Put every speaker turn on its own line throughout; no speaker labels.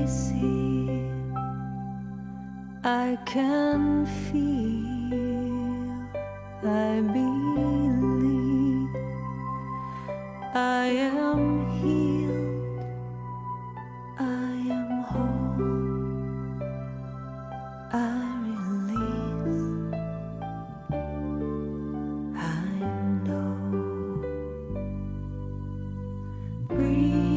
see, I can feel, I believe I am healed, I am whole, I release, I know. Breathe.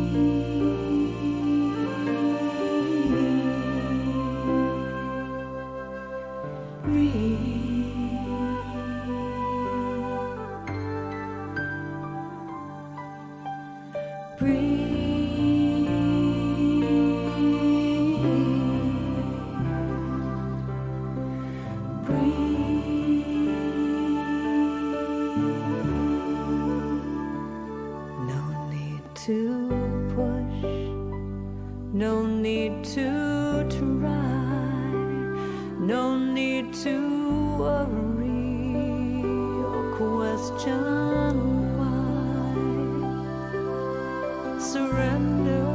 To push, no need to try, no need to worry or question why. Surrender,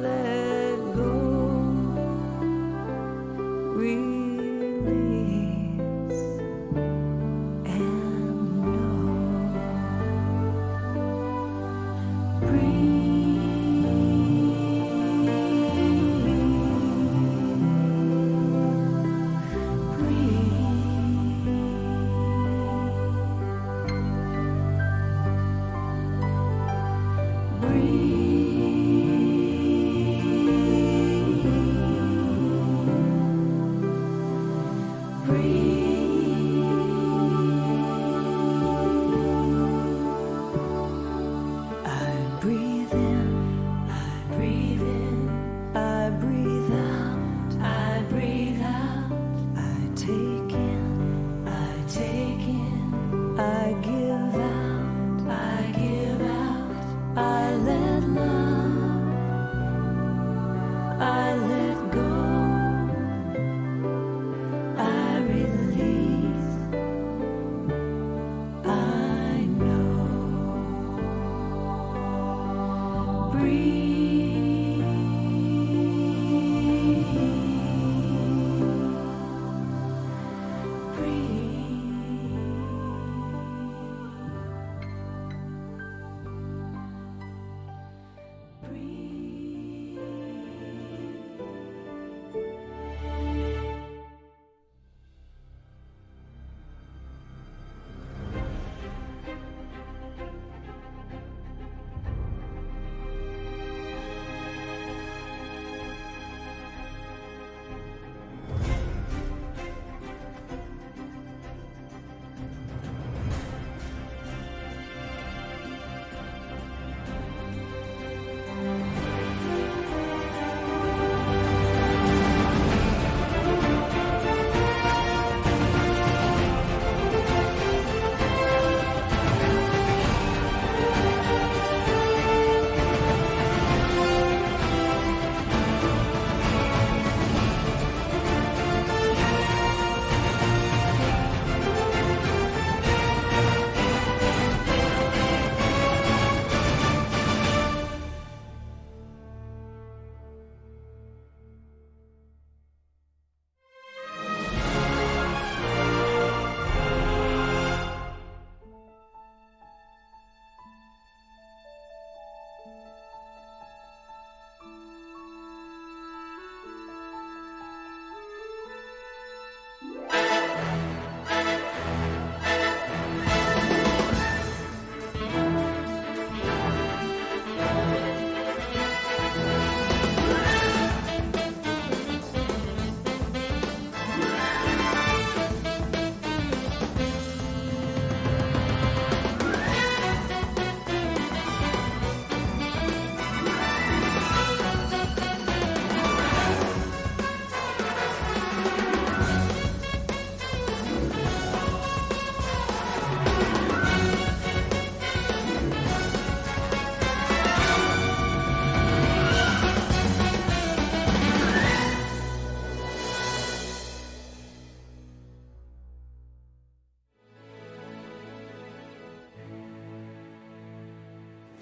let go, release, and know.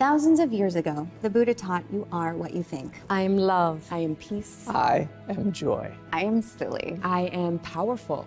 Thousands of years ago, the Buddha taught you are what you think.
I am love. I am peace.
I am joy.
I am silly.
I am powerful.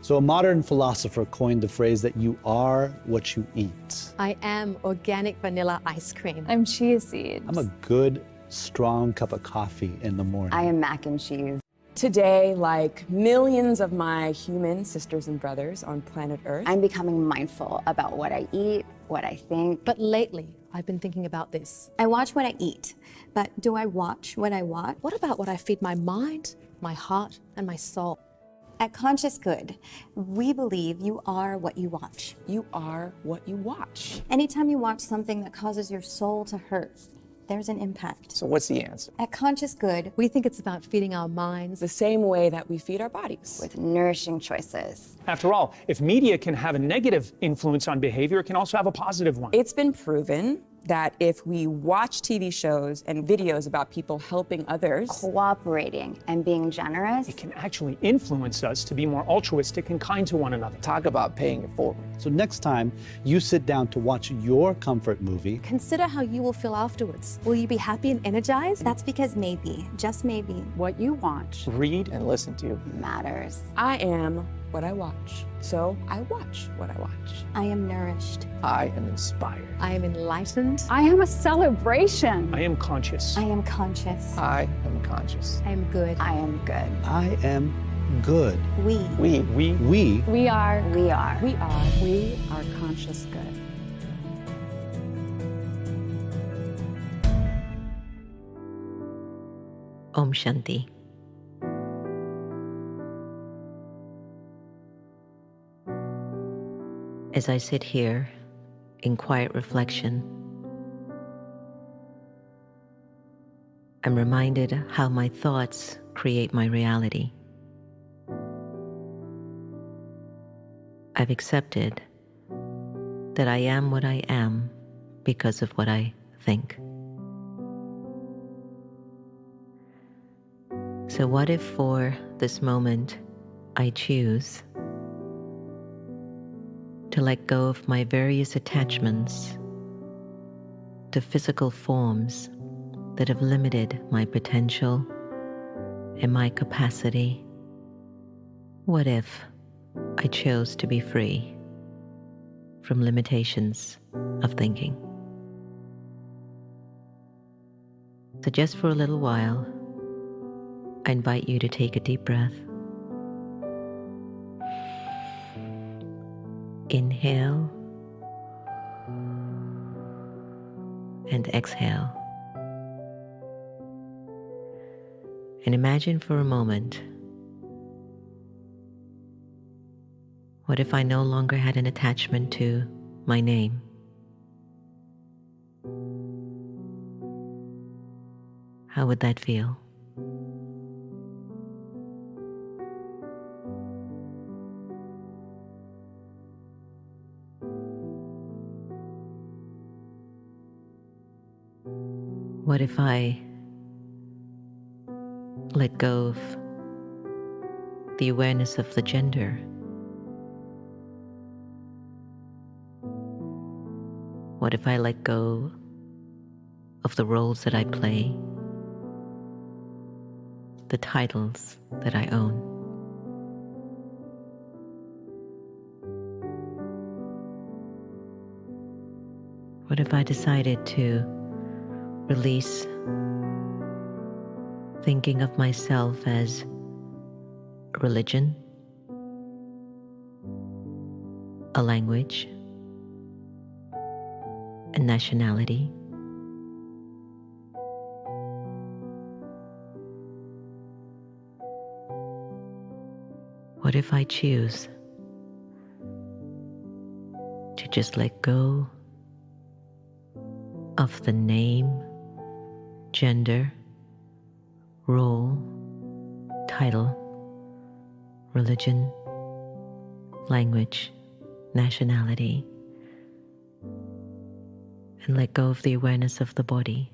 So a modern philosopher coined the phrase that you are what you eat.
I am organic vanilla ice cream.
I'm chia seeds.
I'm a good, strong cup of coffee in the morning.
I am mac and cheese.
Today, like millions of my human sisters and brothers on planet Earth,
I'm becoming mindful about what I eat, what I think.
But lately, I've been thinking about this.
I watch what I eat, but do I watch what I watch?
What about what I feed my mind, my heart, and my soul?
At Conscious Good, we believe you are what you watch.
you are what you watch.
Anytime you watch something that causes your soul to hurt, there's an impact.
So what's the answer?
At Conscious Good,
We think it's about feeding our minds.
The same way that we feed our bodies.
With nourishing choices.
After all, if media can have a negative influence on behavior, it can also have a positive one.
It's been proven that if we watch TV shows and videos about people helping others,
Cooperating and being generous.
It can actually influence us to be more altruistic and kind to one another.
Talk about paying it forward.
So next time you sit down to watch your comfort movie,
Consider how you will feel afterwards. Will you be happy and energized?
that's because maybe, just maybe,
What you watch
Read
And listen to.
Matters.
I am what I watch. So I watch what I watch.
I am nourished.
I am inspired.
I am enlightened.
I am a celebration.
I am conscious.
I am conscious.
I am conscious.
I am good.
I am good.
I am good.
We.
We
We
We are.
We are.
We are.
We are conscious good.
Om Shanti. As I sit here in quiet reflection, I'm reminded how my thoughts create my reality. I've accepted that I am what I am because of what I think. So what if for this moment I choose to let go of my various attachments to physical forms that have limited my potential and my capacity? What if I chose to be free from limitations of thinking? So just for a little while, I invite you to take a deep breath. Inhale and exhale. And imagine for a moment, what if I no longer had an attachment to my name? How would that feel? What if I let go of the awareness of the gender? What if I let go of the roles that I play, the titles that I own? What if I decided to release thinking of myself as a religion, a language, a nationality? What if I choose to just let go of the name, gender, role, title, religion, language, nationality, and let go of the awareness of the body?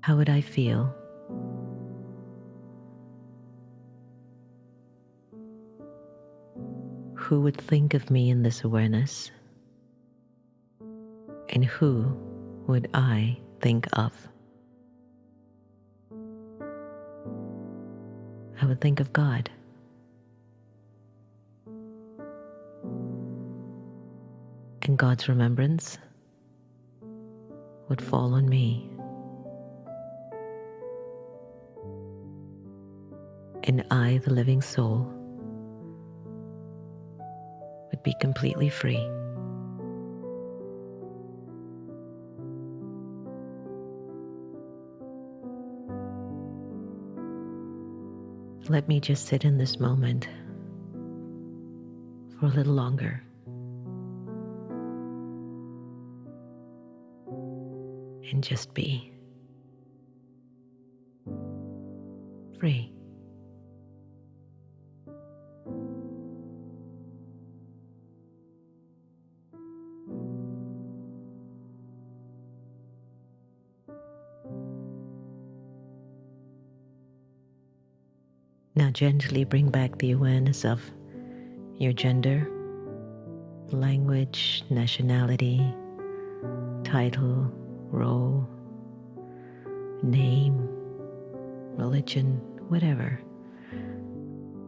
How would I feel? who would think of me in this awareness? And who would I think of? I would think of God. And God's remembrance would fall on me. And I, the living soul, would be completely free. Let me just sit in this moment for a little longer. And just be free. Now gently bring back the awareness of your gender, language, nationality, title, role, name, religion, whatever.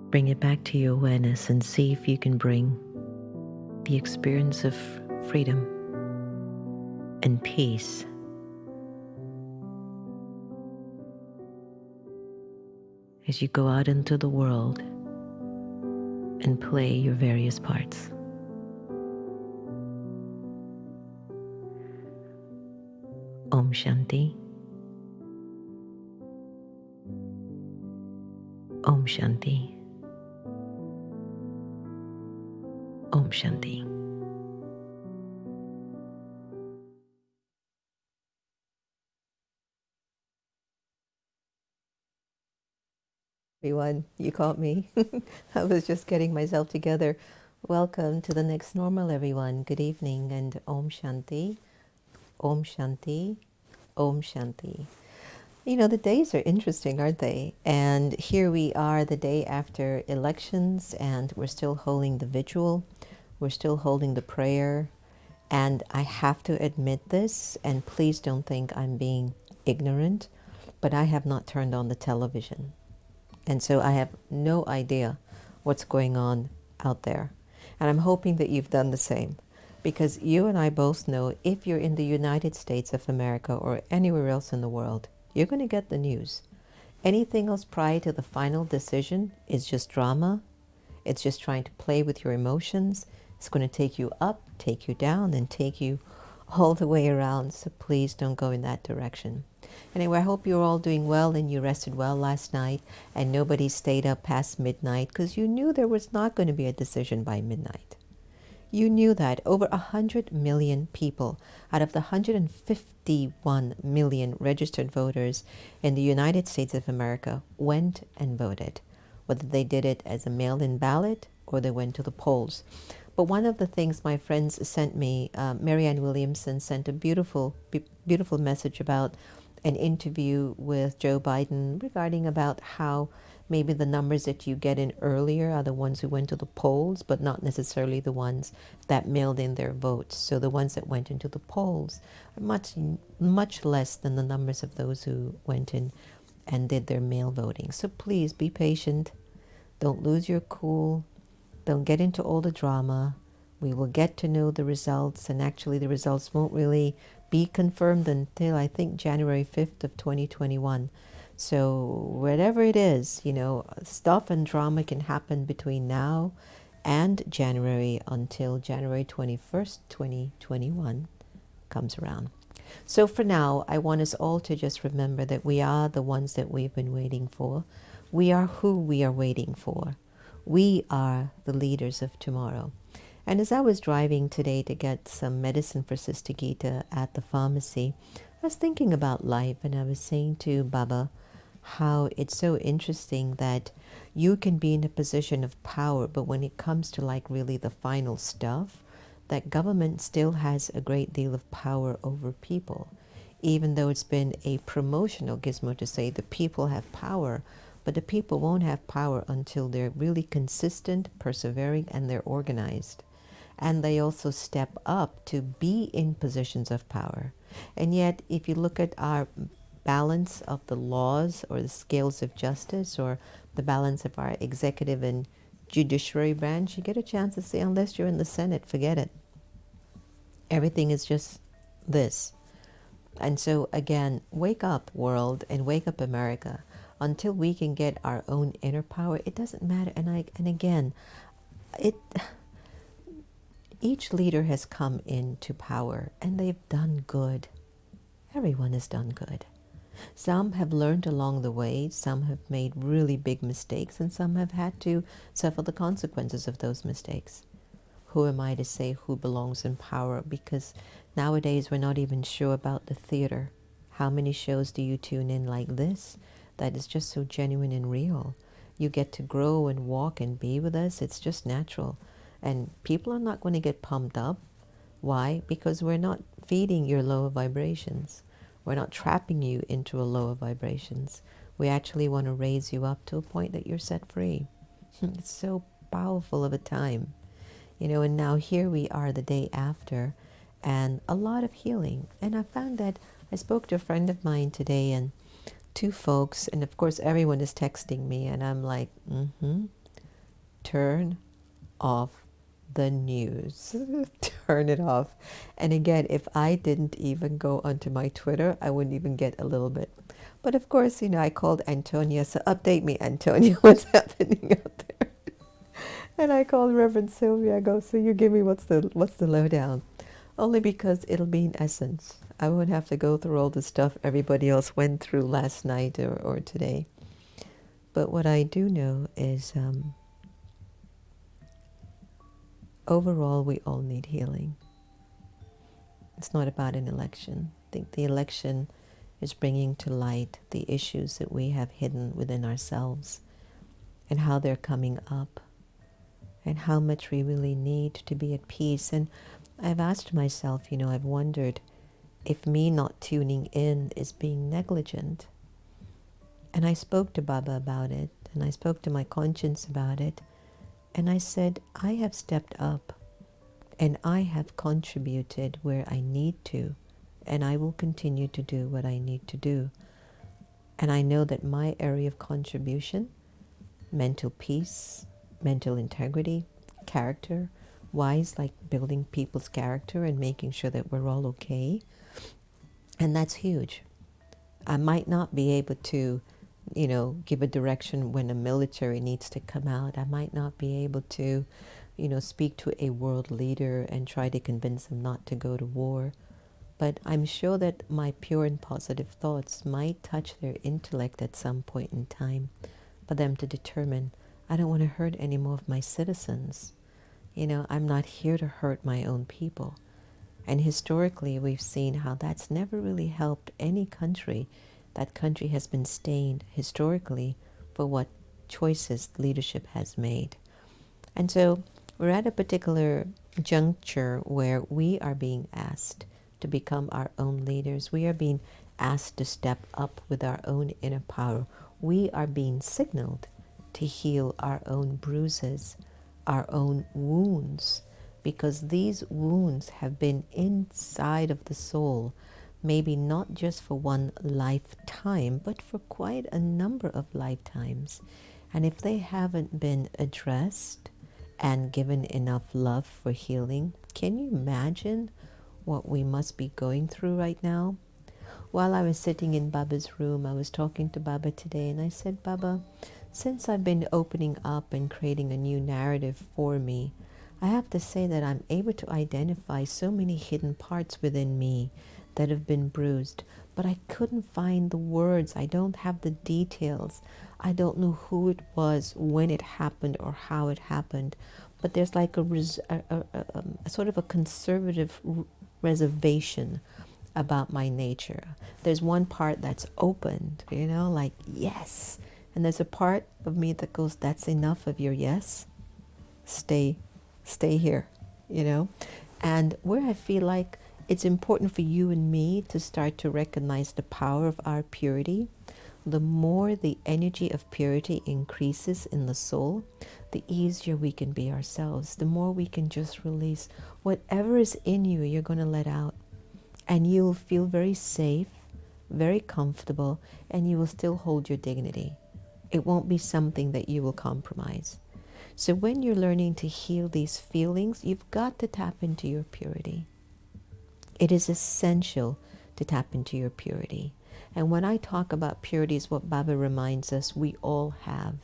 Bring it back to your awareness and see if you can bring the experience of freedom and peace as you go out into the world and play your various parts. Om Shanti. Om Shanti. Om Shanti.
Everyone, you caught me. I was just getting myself together. Welcome to the next normal, everyone. Good evening and Om Shanti, Om Shanti, Om Shanti. You know, the days are interesting, aren't they? And here we are the day after elections, and we're still holding the vigil. We're still holding the prayer. And I have to admit this, and please don't think I'm being ignorant, but I have not turned on the television. And so I have no idea what's going on out there. And I'm hoping that you've done the same, because you and I both know if you're in the United States of America or anywhere else in the world, you're going to get the news. Anything else prior to the final decision is just drama. It's just trying to play with your emotions. It's going to take you up, take you down, and take you all the way around. So please don't go in that direction. Anyway, I hope you're all doing well and you rested well last night and nobody stayed up past midnight because you knew there was not going to be a decision by midnight. You knew that over 100 million people out of the 151 million registered voters in the United States of America went and voted, whether they did it as a mail-in ballot or they went to the polls. But one of the things my friends sent me, Marianne Williamson sent a beautiful message about an interview with Joe Biden regarding about how maybe the numbers that you get in earlier are the ones who went to the polls, but not necessarily the ones that mailed in their votes. So the ones that went into the polls are much less than the numbers of those who went in and did their mail voting. So please be patient. Don't lose your cool. Don't get into all the drama. We will get to know the results, and actually the results won't really be confirmed until I think January 5th of 2021. So whatever it is, you know, stuff and drama can happen between now and January until January 21st, 2021 comes around. So for now, I want us all to just remember that we are the ones that we've been waiting for. We are who we are waiting for. We are the leaders of tomorrow. And as I was driving today to get some medicine for Sister Gita at the pharmacy, I was thinking about life, and I was saying to Baba how it's so interesting that you can be in a position of power, but when it comes to like really the final stuff, that government still has a great deal of power over people. Even though it's been a promotional gizmo to say the people have power, But the people won't have power until they're really consistent, persevering, and they're organized. And they also step up to be in positions of power. And yet, if you look at our balance of the laws or the scales of justice or the balance of our executive and judiciary branch, you get a chance to say, unless you're in the Senate, forget it. Everything is just this. And so again, wake up world and wake up America. Until we can get our own inner power, it doesn't matter. And again, each leader has come into power and they've done good. Everyone has done good. Some have learned along the way, some have made really big mistakes, and some have had to suffer the consequences of those mistakes. Who am I to say who belongs in power? Because nowadays we're not even sure about the theater. How many shows do you tune in like this that is just so genuine and real? You get to grow and walk and be with us. It's just natural. And people are not going to get pumped up. Why? Because we're not feeding your lower vibrations. We're not trapping you into a lower vibrations. We actually want to raise you up to a point that you're set free. It's so powerful of a time. You know, and now here we are the day after, and a lot of healing. And I found that I spoke to a friend of mine today, and two folks, and of course everyone is texting me, and I'm like, turn off the news. Turn it off. And again, if I didn't even go onto my Twitter, I wouldn't even get a little bit. But of course, you know, I called Antonia, so update me, Antonia, what's happening out there? And I called Reverend Sylvia. I go, so you give me what's the lowdown? Only because it'll be in essence. I won't have to go through all the stuff everybody else went through last night or today. But what I do know is overall we all need healing. It's not about an election. I think the election is bringing to light the issues that we have hidden within ourselves and how they're coming up, and how much we really need to be at peace. And I've asked myself, you know, I've wondered if me not tuning in is being negligent. And I spoke to Baba about it, and I spoke to my conscience about it, and I said, I have stepped up, and I have contributed where I need to, and I will continue to do what I need to do. And I know that my area of contribution, mental peace, mental integrity, character wise, like building people's character and making sure that we're all okay. And that's huge. I might not be able to, you know, give a direction when a military needs to come out. I might not be able to, you know, speak to a world leader and try to convince them not to go to war. But I'm sure that my pure and positive thoughts might touch their intellect at some point in time for them to determine, I don't want to hurt any more of my citizens. You know, I'm not here to hurt my own people. And historically, we've seen how that's never really helped any country. That country has been stained historically for what choices leadership has made. And so we're at a particular juncture where we are being asked to become our own leaders. We are being asked to step up with our own inner power. We are being signaled to heal our own bruises, our own wounds, because these wounds have been inside of the soul, maybe not just for one lifetime, but for quite a number of lifetimes. And if they haven't been addressed and given enough love for healing, can you imagine what we must be going through right now? While I was sitting in Baba's room, I was talking to Baba today, and I said, Baba, since I've been opening up and creating a new narrative for me, I have to say that I'm able to identify so many hidden parts within me that have been bruised, but I couldn't find the words. I don't have the details. I don't know who it was, when it happened, or how it happened. But there's like a sort of a conservative reservation about my nature. There's one part that's opened, you know, like yes. And there's a part of me that goes, that's enough of your yes. Stay here, you know. And where I feel like it's important for you and me to start to recognize the power of our purity, the more the energy of purity increases in the soul, the easier we can be ourselves, the more we can just release whatever is in you, you're going to let out. And you'll feel very safe, very comfortable, and you will still hold your dignity. It won't be something that you will compromise. So when you're learning to heal these feelings, you've got to tap into your purity. It is essential to tap into your purity. And when I talk about purity, is what Baba reminds us we all have.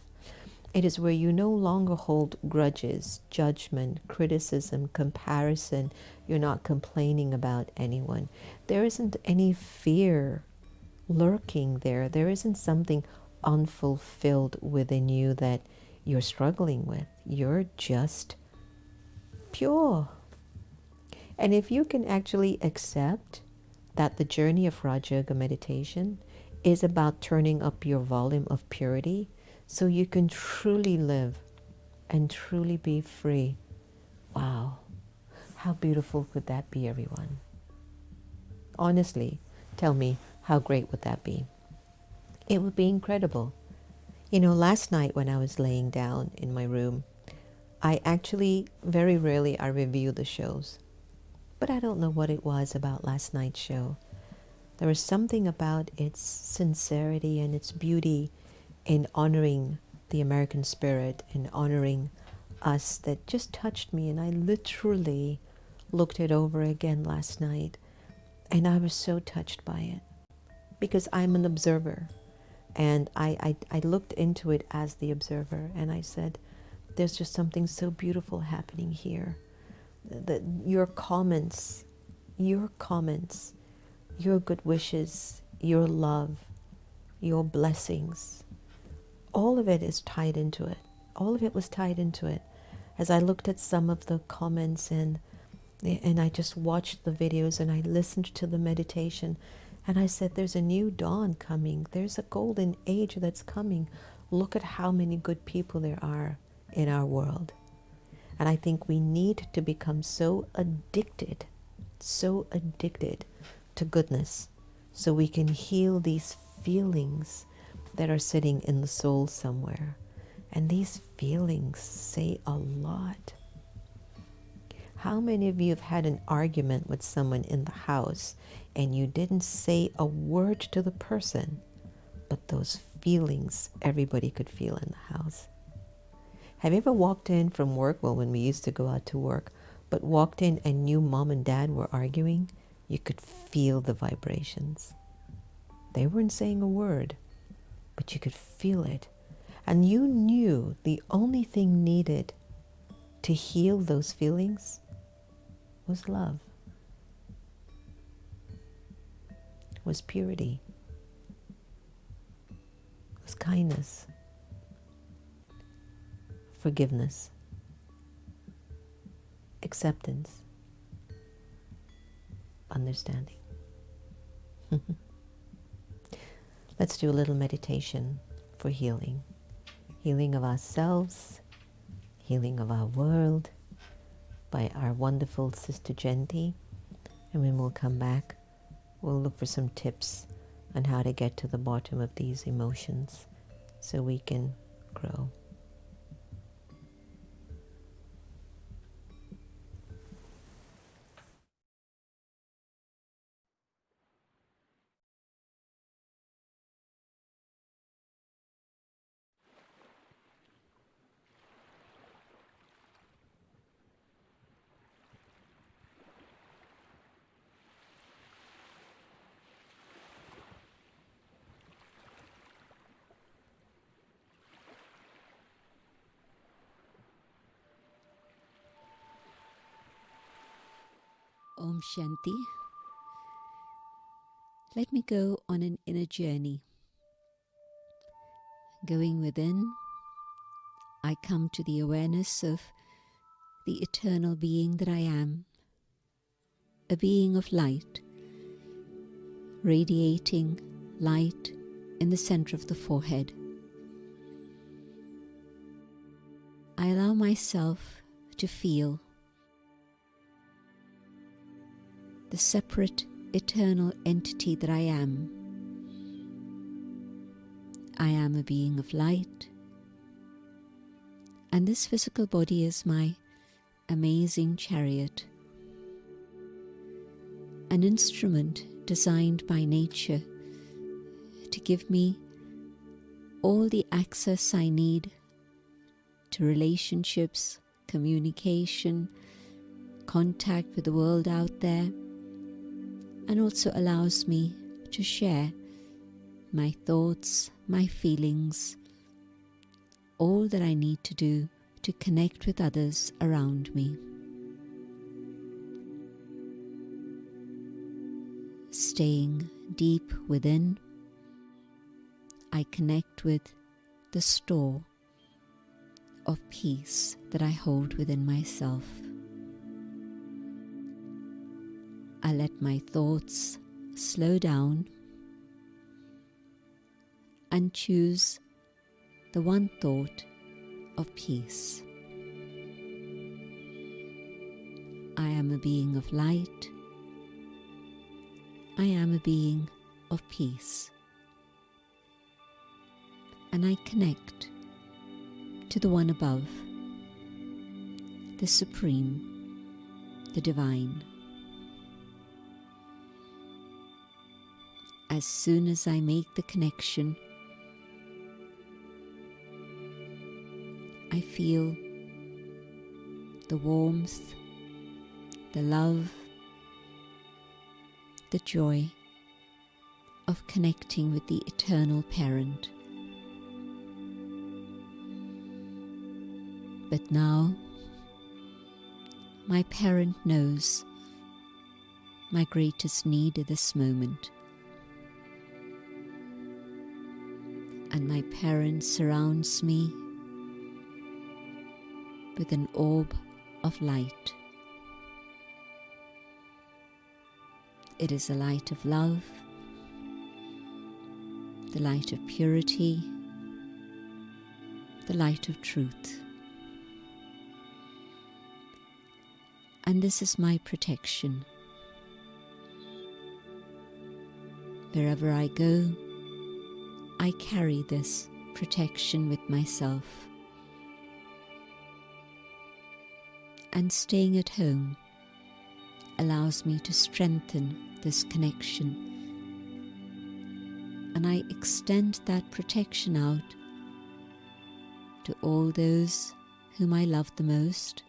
It is where you no longer hold grudges, judgment, criticism, comparison. You're not complaining about anyone. There isn't any fear lurking there. There isn't something unfulfilled within you that you're struggling with. You're just pure. And if you can actually accept that the journey of Raja Yoga meditation is about turning up your volume of purity so you can truly live and truly be free. Wow, how beautiful could that be, everyone? Honestly, tell me, how great would that be? It would be incredible. You know, last night when I was laying down in my room, I actually, very rarely I review the shows. But I don't know what it was about last night's show. There was something about its sincerity and its beauty in honoring the American spirit and honoring us that just touched me. And I literally looked it over again last night. And I was so touched by it. Because I'm an observer. And I looked into it as the observer. And I said, there's just something so beautiful happening here. Your comments, your good wishes, your love, your blessings, all of it is tied into it. All of it was tied into it. As I looked at some of the comments and I just watched the videos and I listened to the meditation and I said, there's a new dawn coming. There's a golden age that's coming. Look at how many good people there are in our world. And I think we need to become so addicted to goodness so we can heal these feelings that are sitting in the soul somewhere. And these feelings say a lot. How many of you have had an argument with someone in the house and you didn't say a word to the person, but those feelings everybody could feel in the house? Have you ever walked in from work, well, when we used to go out to work, but walked in and knew mom and dad were arguing? You could feel the vibrations. They weren't saying a word, but you could feel it. And you knew the only thing needed to heal those feelings was love, was purity, was kindness, forgiveness, acceptance, understanding. Let's do a little meditation for healing. Healing of ourselves, healing of our world by our wonderful Sister Jenty. And when we'll come back, we'll look for some tips on how to get to the bottom of these emotions so we can grow.
Om Shanti. Let me go on an inner journey. Going within, I come to the awareness of the eternal being that I am, a being of light, radiating light in the center of the forehead. I allow myself to feel the separate, eternal entity that I am, I am a being of light, and this physical body is my amazing chariot, an instrument designed by nature to give me all the access I need to relationships, communication, contact with the world out there, and also allows me to share my thoughts, my feelings, all that I need to do to connect with others around me. Staying deep within, I connect with the store of peace that I hold within myself. I let my thoughts slow down and choose the one thought of peace. I am a being of light. I am a being of peace. And I connect to the one above, the supreme, the divine. As soon as I make the connection, I feel the warmth, the love, the joy of connecting with the eternal parent. But now, my parent knows my greatest need at this moment. And my parent surrounds me with an orb of light. It is a light of love, the light of purity, the light of truth. And this is my protection. Wherever I go, I carry this protection with myself. And staying at home allows me to strengthen this connection. And I extend that protection out to all those whom I love the most,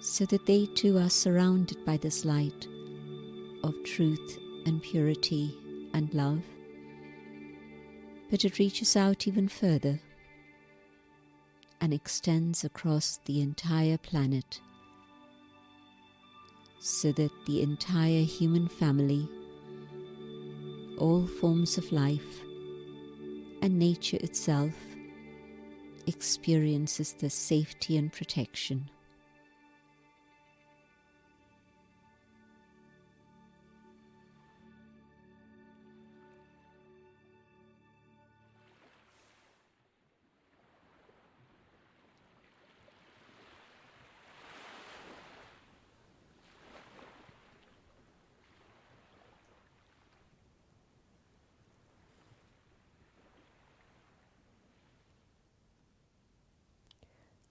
so that they too are surrounded by this light of truth and purity and love. But it reaches out even further and extends across the entire planet, so that the entire human family, all forms of life, and nature itself experiences this safety and protection.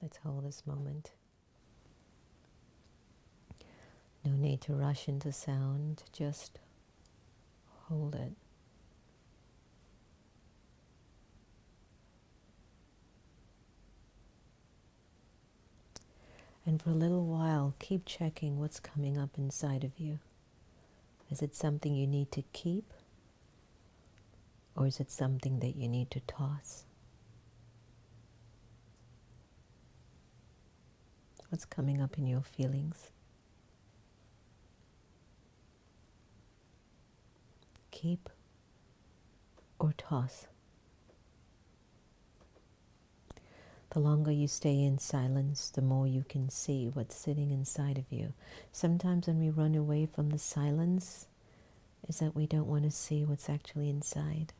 Let's hold this moment. No need to rush into sound, just hold it. And for a little while, keep checking what's coming up inside of you. Is it something you need to keep? Or is it something that you need to toss? What's coming up in your feelings? Keep or toss? The longer you stay in silence, the more you can see what's sitting inside of you. Sometimes when we run away from the silence, is that we don't want to see what's actually inside.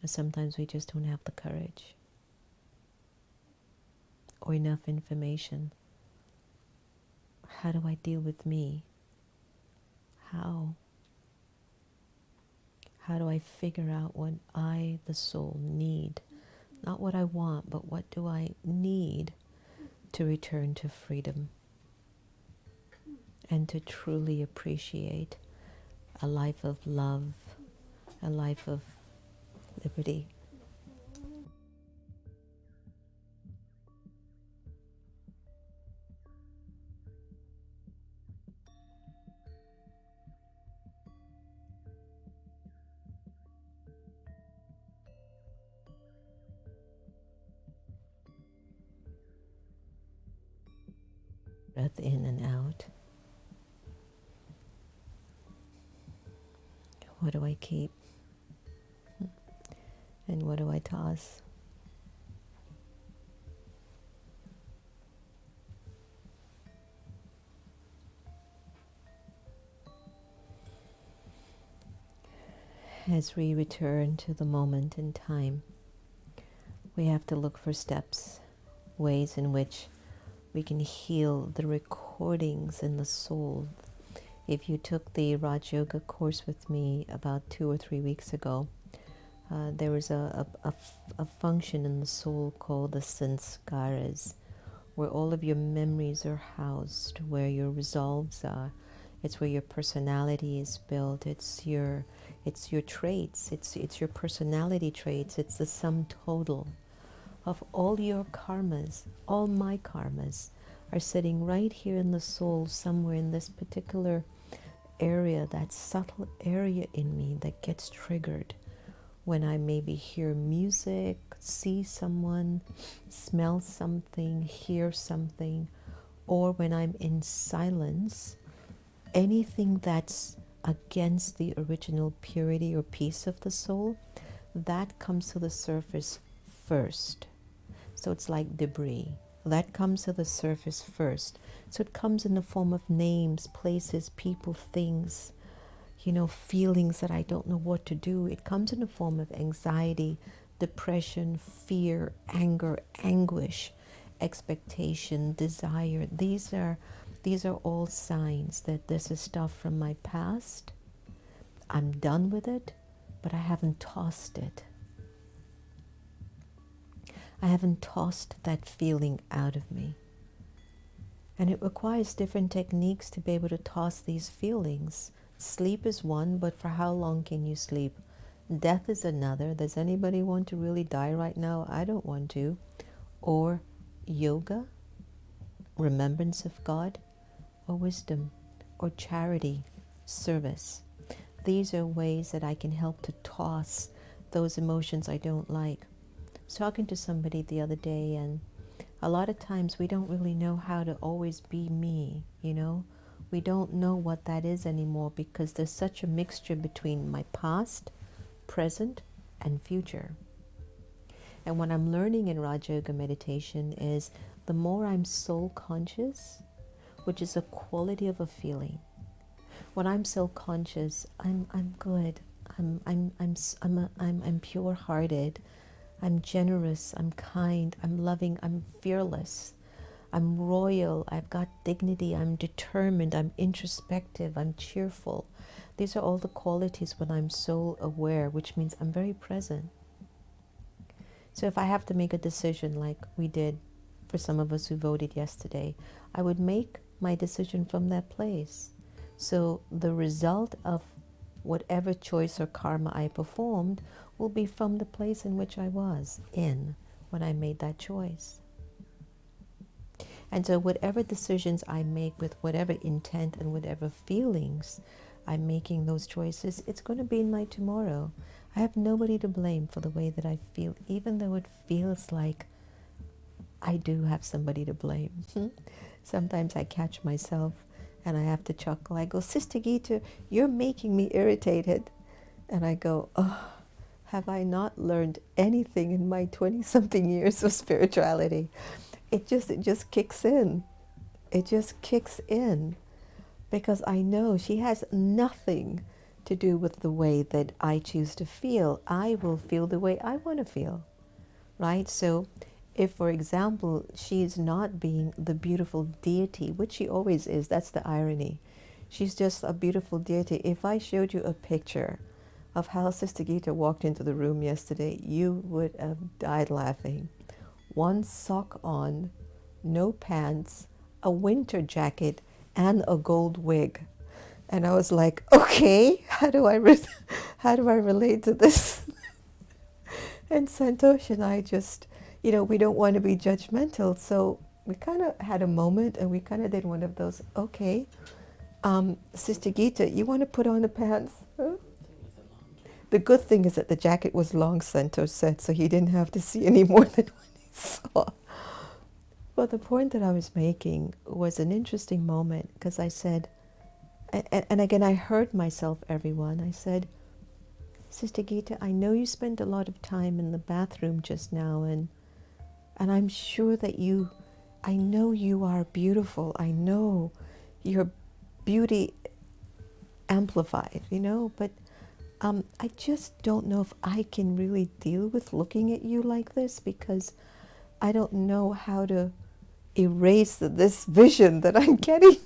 Or sometimes we just don't have the courage or enough information. How do I deal with me? How How do I figure out what I, the soul, need? Not what I want, but what do I need to return to freedom and to truly appreciate a life of love, a life of liberty. Breath in and out. What do I keep? And what do I toss? As we return to the moment in time, we have to look for steps, ways in which we can heal the recordings in the soul. If you took the Raj Yoga course with me about 2 or 3 weeks ago, there was a function in the soul called the sanskaras, where all of your memories are housed, where your resolves are. It's where your personality is built. It's your traits. It's your personality traits. It's the sum total of all your karmas. All my karmas are sitting right here in the soul, somewhere in this particular area, that subtle area in me that gets triggered when I maybe hear music, see someone, smell something, hear something, or when I'm in silence. Anything that's against the original purity or peace of the soul, that comes to the surface first. So it's like debris. That comes to the surface first. So it comes in the form of names, places, people, things, feelings that I don't know what to do. It comes in the form of anxiety, depression, fear, anger, anguish, expectation, desire. These are all signs that this is stuff from my past. I'm done with it, but I haven't tossed it. I haven't tossed that feeling out of me. And it requires different techniques to be able to toss these feelings. Sleep is one, but for how long can you sleep? Death is another. Does anybody want to really die right now? I don't want to. Or yoga, remembrance of God, or wisdom, or charity, service. These are ways that I can help to toss those emotions I don't like. I was talking to somebody the other day, and a lot of times we don't really know how to always be me, We don't know what that is anymore because there's such a mixture between my past, present, and future. And what I'm learning in Raja Yoga meditation is the more I'm soul conscious, which is a quality of a feeling. When I'm soul conscious, I'm good. I'm pure-hearted. I'm generous. I'm kind. I'm loving. I'm fearless. I'm royal. I've got dignity. I'm determined. I'm introspective. I'm cheerful. These are all the qualities when I'm soul aware, which means I'm very present. So if I have to make a decision like we did for some of us who voted yesterday, I would make my decision from that place. So the result of whatever choice or karma I performed will be from the place in which I was in when I made that choice. And so whatever decisions I make with whatever intent and whatever feelings I'm making those choices, it's going to be in my tomorrow. I have nobody to blame for the way that I feel, even though it feels like I do have somebody to blame. Sometimes I catch myself and I have to chuckle. I go, Sister Gita, you're making me irritated. And I go, oh, have I not learned anything in my 20-something years of spirituality? It just kicks in. It just kicks in. Because I know she has nothing to do with the way that I choose to feel. I will feel the way I want to feel, right? So if, for example, she's not being the beautiful deity, which she always is, that's the irony. She's just a beautiful deity. If I showed you a picture of how Sister Gita walked into the room yesterday, you would have died laughing. One sock on, no pants, a winter jacket, and a gold wig. And I was like, okay, how do I relate to this? And Santosh and I just, we don't want to be judgmental, so we kind of had a moment and we kind of did one of those, okay, Sister Gita, you want to put on the pants? Huh? The good thing is that the jacket was long, Santosh said, so he didn't have to see any more than what he saw. But the point that I was making was an interesting moment, because I said, and again, I heard myself, everyone, I said, Sister Gita, I know you spent a lot of time in the bathroom just now, and I'm sure that I know you are beautiful. I know your beauty amplified, but I just don't know if I can really deal with looking at you like this, because I don't know how to erase this vision that I'm getting.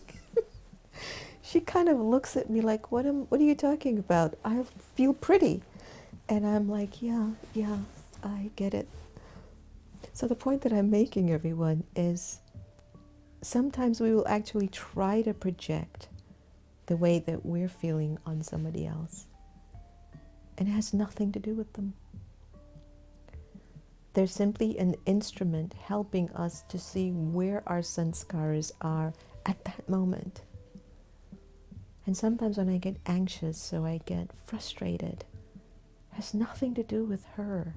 She kind of looks at me like, what are you talking about? I feel pretty. And I'm like, yeah, I get it. So the point that I'm making, everyone, is sometimes we will actually try to project the way that we're feeling on somebody else. And it has nothing to do with them. They're simply an instrument helping us to see where our sanskaras are at that moment. And sometimes when I get anxious or I get frustrated, it has nothing to do with her.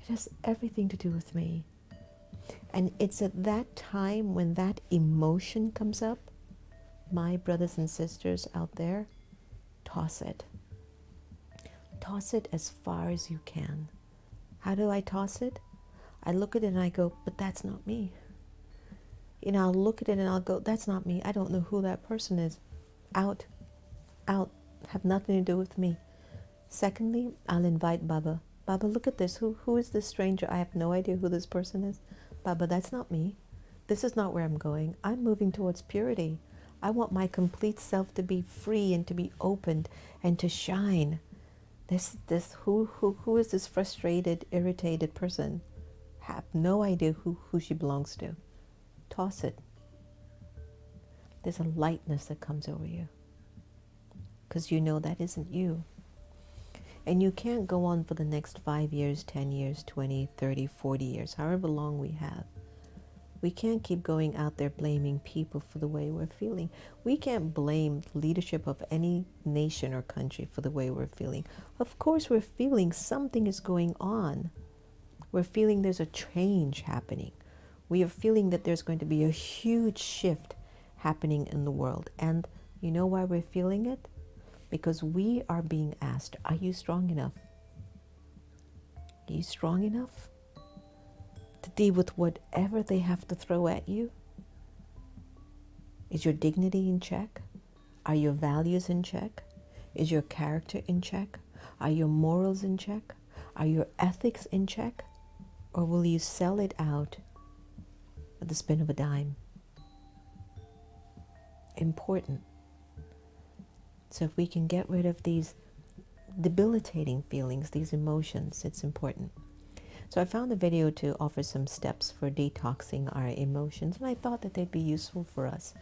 It has everything to do with me. And it's at that time when that emotion comes up, my brothers and sisters out there, toss it. Toss it as far as you can. How do I toss it? I look at it and I go, but that's not me. I'll look at it and I'll go, that's not me. I don't know who that person is. Out, have nothing to do with me. Secondly, I'll invite Baba. Baba, look at this. Who is this stranger? I have no idea who this person is. Baba, that's not me. This is not where I'm going. I'm moving towards purity. I want my complete self to be free and to be opened and to shine. Who is this frustrated, irritated person? Have no idea who she belongs to. Toss it. There's a lightness that comes over you, because you know that isn't you. And you can't go on for the next 5 years, 10 years, 20, 30, 40 years, however long we have. We can't keep going out there blaming people for the way we're feeling. We can't blame leadership of any nation or country for the way we're feeling. Of course, we're feeling something is going on. We're feeling there's a change happening. We are feeling that there's going to be a huge shift happening in the world. And you know why we're feeling it? Because we are being asked, are you strong enough? Are you strong enough to deal with whatever they have to throw at you? Is your dignity in check? Are your values in check? Is your character in check? Are your morals in check? Are your ethics in check? Or will you sell it out at the spin of a dime? Important. So if we can get rid of these debilitating feelings, these emotions, it's important. So I found a video to offer some steps for detoxing our emotions, and I thought that they'd be useful for us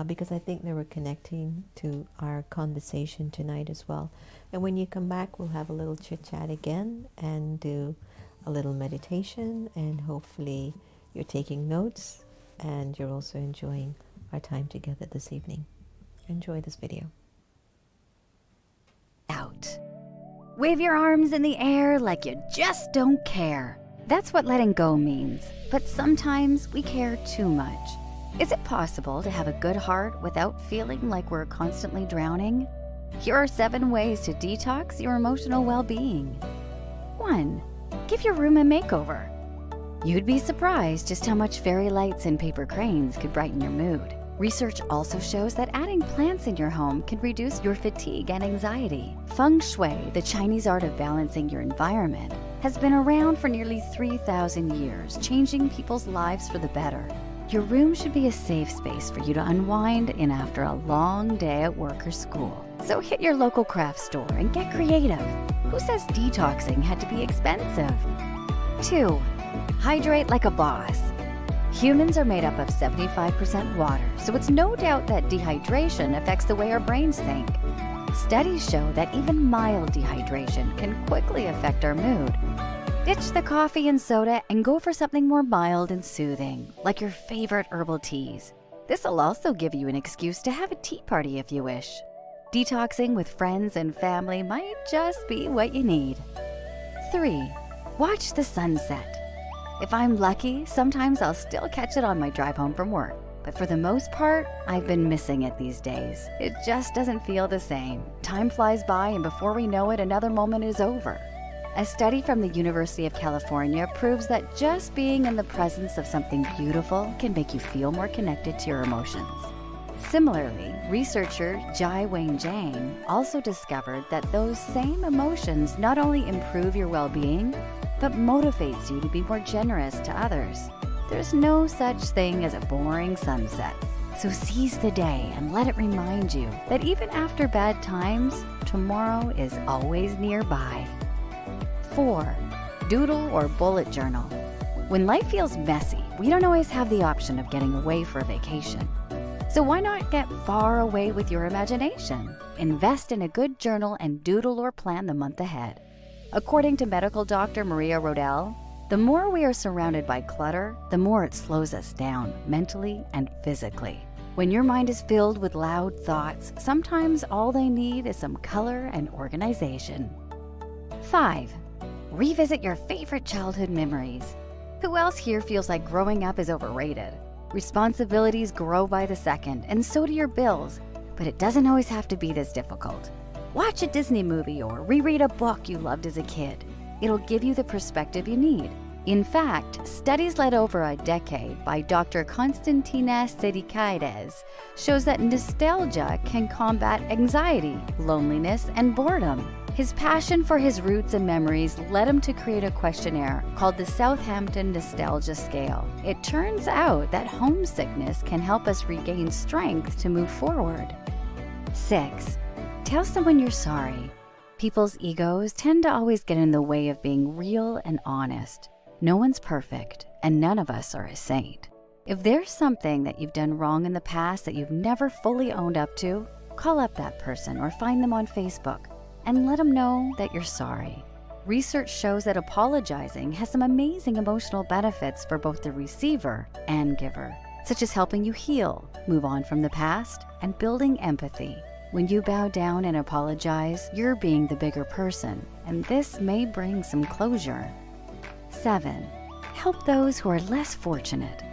because I think they were connecting to our conversation tonight as well. And when you come back, we'll have a little chit-chat again and do a little meditation, and hopefully you're taking notes and you're also enjoying our time together this evening. Enjoy this video.
Out. Wave your arms in the air like you just don't care. That's what letting go means. But sometimes we care too much. Is it possible to have a good heart without feeling like we're constantly drowning? Here are 7 ways to detox your emotional well-being. 1. Give your room a makeover. You'd be surprised just how much fairy lights and paper cranes could brighten your mood. Research also shows that adding plants in your home can reduce your fatigue and anxiety. Feng Shui, the Chinese art of balancing your environment, has been around for nearly 3,000 years, changing people's lives for the better. Your room should be a safe space for you to unwind in after a long day at work or school. So hit your local craft store and get creative. Who says detoxing had to be expensive? 2. Hydrate like a boss. Humans are made up of 75% water, so it's no doubt that dehydration affects the way our brains think. Studies show that even mild dehydration can quickly affect our mood. Ditch the coffee and soda and go for something more mild and soothing, like your favorite herbal teas. This'll also give you an excuse to have a tea party if you wish. Detoxing with friends and family might just be what you need. 3. Watch the sunset. If I'm lucky, sometimes I'll still catch it on my drive home from work. But for the most part, I've been missing it these days. It just doesn't feel the same. Time flies by, and before we know it, another moment is over. A study from the University of California proves that just being in the presence of something beautiful can make you feel more connected to your emotions. Similarly, researcher Jai Wang Zhang also discovered that those same emotions not only improve your well-being, but motivates you to be more generous to others. There's no such thing as a boring sunset. So seize the day and let it remind you that even after bad times, tomorrow is always nearby. 4. Doodle or bullet journal. When life feels messy, we don't always have the option of getting away for a vacation. So why not get far away with your imagination? Invest in a good journal and doodle or plan the month ahead. According to medical doctor Maria Rodell, the more we are surrounded by clutter, the more it slows us down mentally and physically. When your mind is filled with loud thoughts, sometimes all they need is some color and organization. 5. Revisit your favorite childhood memories. Who else here feels like growing up is overrated? Responsibilities grow by the second, and so do your bills, but it doesn't always have to be this difficult. Watch a Disney movie or reread a book you loved as a kid. It'll give you the perspective you need. In fact, studies led over a decade by Dr. Konstantinas Sedikaides shows that nostalgia can combat anxiety, loneliness, and boredom. His passion for his roots and memories led him to create a questionnaire called the Southampton Nostalgia Scale. It turns out that homesickness can help us regain strength to move forward. 6. Tell someone you're sorry. People's egos tend to always get in the way of being real and honest. No one's perfect, and none of us are a saint. If there's something that you've done wrong in the past that you've never fully owned up to, call up that person or find them on Facebook and let them know that you're sorry. Research shows that apologizing has some amazing emotional benefits for both the receiver and giver, such as helping you heal, move on from the past, and building empathy. When you bow down and apologize, you're being the bigger person, and this may bring some closure. 7. Help those who are less fortunate.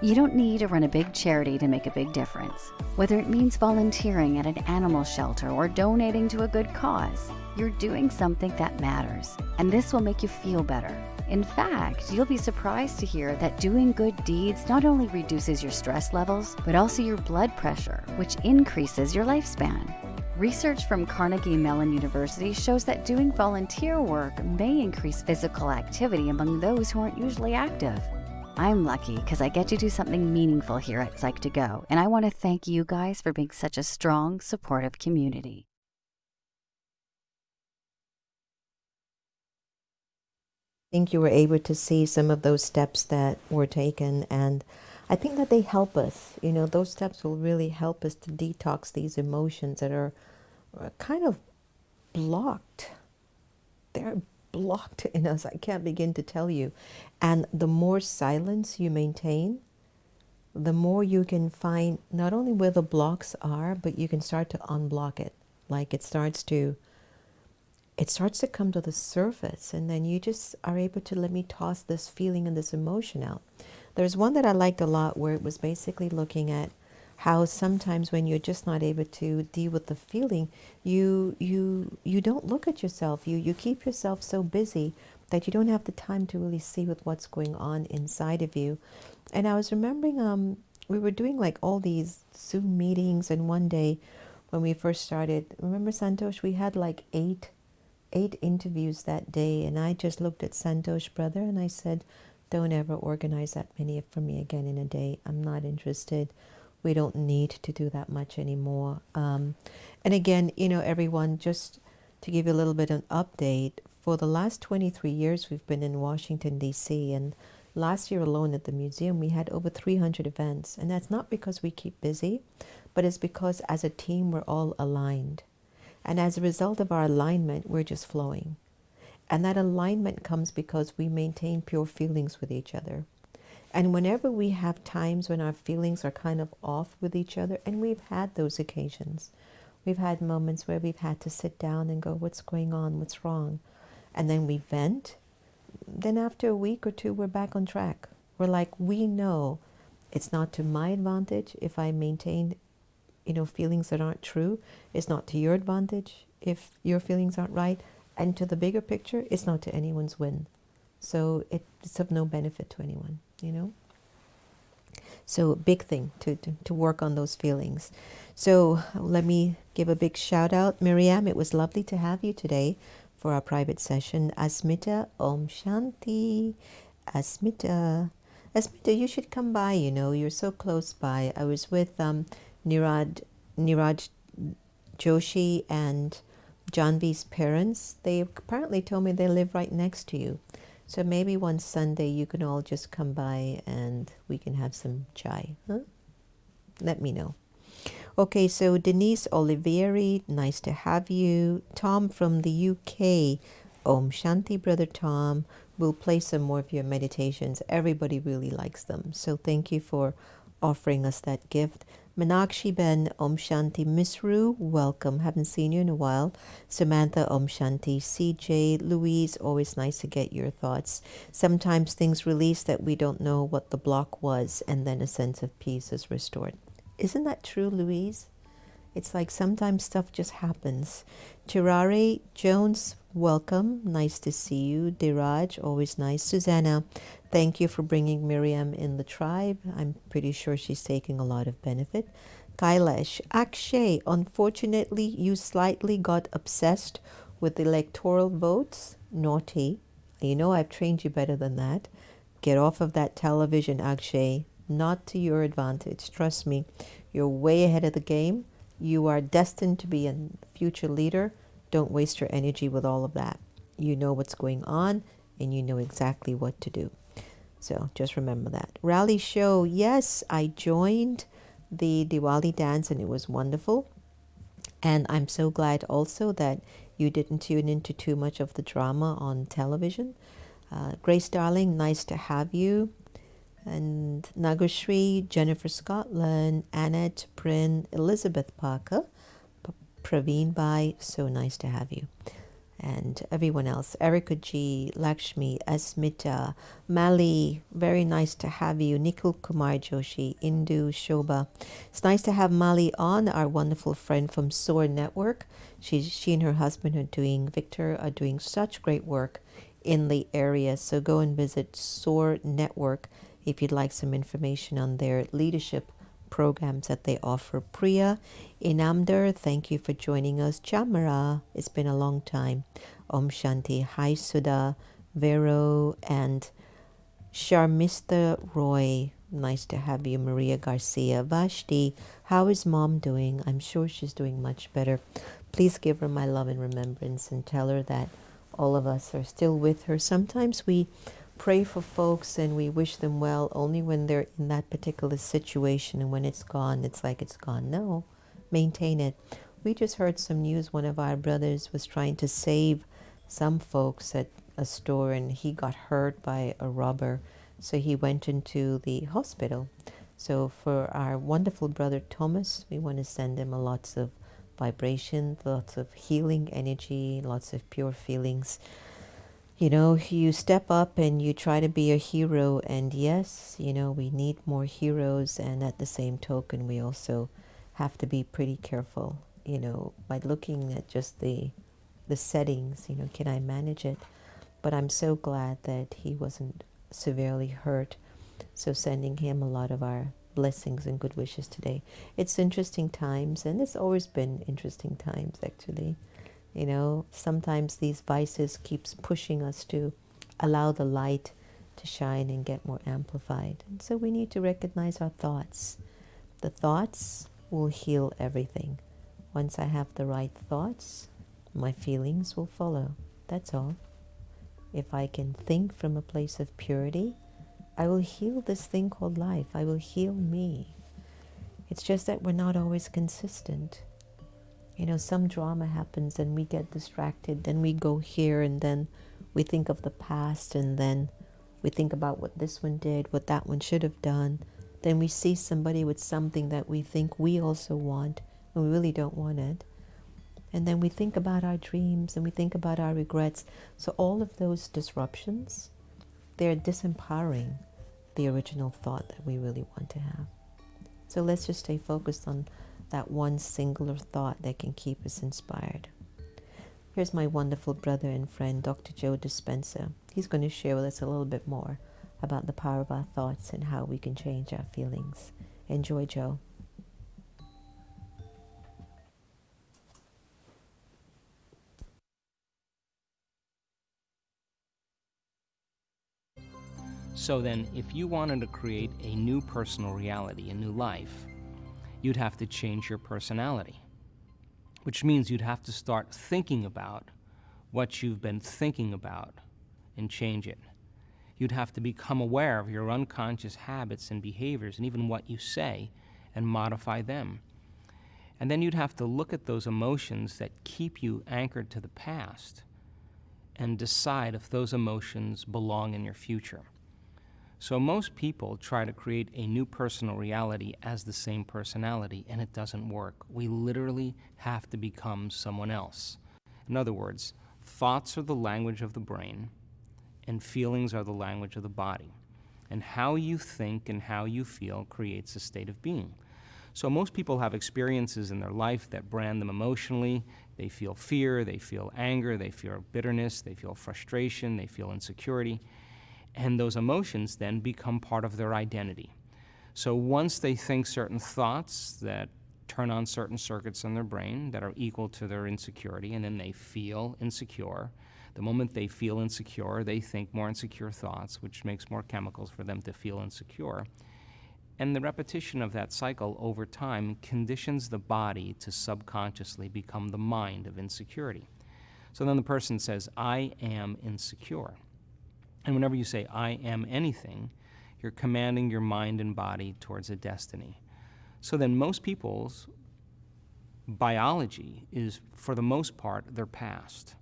You don't need to run a big charity to make a big difference. Whether it means volunteering at an animal shelter or donating to a good cause, you're doing something that matters, and this will make you feel better. In fact, you'll be surprised to hear that doing good deeds not only reduces your stress levels, but also your blood pressure, which increases your lifespan. Research from Carnegie Mellon University shows that doing volunteer work may increase physical activity among those who aren't usually active. I'm lucky because I get to do something meaningful here at Psych2Go, and I want to thank you guys for being such a strong, supportive community.
I think you were able to see some of those steps that were taken, and I think that they help us. You know, those steps will really help us to detox these emotions that are kind of blocked. They're blocked in us. I can't begin to tell you. And the more silence you maintain, the more you can find not only where the blocks are, but you can start to unblock it. Like it starts to come to the surface, and then you just are able to let me toss this feeling and this emotion out. There's one that I liked a lot where it was basically looking at how sometimes when you're just not able to deal with the feeling, you don't look at yourself. You keep yourself so busy that you don't have the time to really see with what's going on inside of you. And I was remembering we were doing like all these Zoom meetings, and one day when we first started, remember Santosh, we had like eight interviews that day, and I just looked at Santosh brother and I said, Don't ever organize that many for me again in a day. I'm not interested. We don't need to do that much anymore. And again, you know, everyone, just to give you a little bit of an update, for the last 23 years, we've been in Washington, D.C., and last year alone at the museum, we had over 300 events. And that's not because we keep busy, but it's because as a team, we're all aligned. And as a result of our alignment, we're just flowing. And that alignment comes because we maintain pure feelings with each other. And whenever we have times when our feelings are kind of off with each other, and we've had those occasions, we've had moments where we've had to sit down and go, what's going on, what's wrong? And then we vent. Then after a week or two, we're back on track. We're like, we know it's not to my advantage if I maintain, you know, feelings that aren't true. It's not to your advantage if your feelings aren't right. And to the bigger picture, it's not to anyone's win. So it's of no benefit to anyone, you know. So big thing to work on those feelings. So let me give a big shout out. Miriam, it was lovely to have you today for our private session. Asmita, Om Shanti. Asmita, you should come by, you know, you're so close by. I was with Niraj Joshi and Janvi's parents. They apparently told me they live right next to you. So maybe one Sunday you can all just come by and we can have some chai. Huh? Let me know. Okay, so Denise Olivieri, nice to have you. Tom from the UK. Om Shanti, Brother Tom. We'll play some more of your meditations. Everybody really likes them. So thank you for offering us that gift. Meenakshi Ben, Om Shanti. Miss Rue, welcome. Haven't seen you in a while. Samantha, Om Shanti. CJ, Louise, always nice to get your thoughts. Sometimes things release that we don't know what the block was, and then a sense of peace is restored. Isn't that true, Louise? It's like sometimes stuff just happens. Chirare Jones, welcome. Nice to see you. Diraj, always nice. Susanna, thank you for bringing Miriam in the tribe. I'm pretty sure she's taking a lot of benefit. Kailash, Akshay, unfortunately, you slightly got obsessed with electoral votes. Naughty. You know I've trained you better than that. Get off of that television, Akshay. Not to your advantage. Trust me, you're way ahead of the game. You are destined to be a future leader. Don't waste your energy with all of that. You know what's going on and you know exactly what to do. So just remember that. Rally show. Yes, I joined the Diwali dance and it was wonderful. And I'm so glad also that you didn't tune into too much of the drama on television. Grace Darling, nice to have you. And Nagoshri, Jennifer Scotland, Annette, Prin, Elizabeth Parker, Praveen Bai, so nice to have you. And everyone else, Erica G, Lakshmi, Asmita, Mali, very nice to have you. Nikhil Kumar Joshi, Indu, Shobha. It's nice to have Mali on, our wonderful friend from SOAR Network. She and her husband Victor are doing such great work in the area. So go and visit SOAR Network if you'd like some information on their leadership programs that they offer. Priya Inamdar, thank you for joining us. Chamara, it's been a long time. Om Shanti. Hi Sudha, Vero, and Sharmista Roy. Nice to have you. Maria Garcia. Vashti, how is mom doing? I'm sure she's doing much better. Please give her my love and remembrance and tell her that all of us are still with her. Sometimes we pray for folks and we wish them well only when they're in that particular situation, and when it's gone, it's like it's gone. No, maintain it. We just heard some news. One of our brothers was trying to save some folks at a store and he got hurt by a robber, so he went into the hospital. So for our wonderful brother Thomas, we want to send him lots of vibration, lots of healing energy, lots of pure feelings. You know, you step up and you try to be a hero, and yes, you know, we need more heroes, and at the same token, we also have to be pretty careful, you know, by looking at just the settings, you know, can I manage it? But I'm so glad that he wasn't severely hurt, so sending him a lot of our blessings and good wishes today. It's interesting times, and it's always been interesting times, actually. You know, sometimes these vices keeps pushing us to allow the light to shine and get more amplified. And so we need to recognize our thoughts. The thoughts will heal everything. Once I have the right thoughts, my feelings will follow. That's all. If I can think from a place of purity, I will heal this thing called life. I will heal me. It's just that we're not always consistent. You know, some drama happens and we get distracted, then we go here and then we think of the past and then we think about what this one did, what that one should have done. Then we see somebody with something that we think we also want and we really don't want it. And then we think about our dreams and we think about our regrets. So all of those disruptions, they're disempowering the original thought that we really want to have. So let's just stay focused on that one singular thought that can keep us inspired. Here's my wonderful brother and friend, Dr. Joe Dispenza. He's going to share with us a little bit more about the power of our thoughts and how we can change our feelings. Enjoy, Joe.
So then, if you wanted to create a new personal reality, a new life, you'd have to change your personality, which means you'd have to start thinking about what you've been thinking about and change it. You'd have to become aware of your unconscious habits and behaviors and even what you say and modify them. And then you'd have to look at those emotions that keep you anchored to the past and decide if those emotions belong in your future. So most people try to create a new personal reality as the same personality, and it doesn't work. We literally have to become someone else. In other words, thoughts are the language of the brain, and feelings are the language of the body. And how you think and how you feel creates a state of being. So most people have experiences in their life that brand them emotionally. They feel fear, they feel anger, they feel bitterness, they feel frustration, they feel insecurity. And those emotions then become part of their identity. So once they think certain thoughts that turn on certain circuits in their brain that are equal to their insecurity, and then they feel insecure. The moment they feel insecure, they think more insecure thoughts, which makes more chemicals for them to feel insecure. And the repetition of that cycle over time conditions the body to subconsciously become the mind of insecurity. So then the person says, I am insecure. And whenever you say, I am anything, you're commanding your mind and body towards a destiny. So then most people's biology is, for the most part, their past.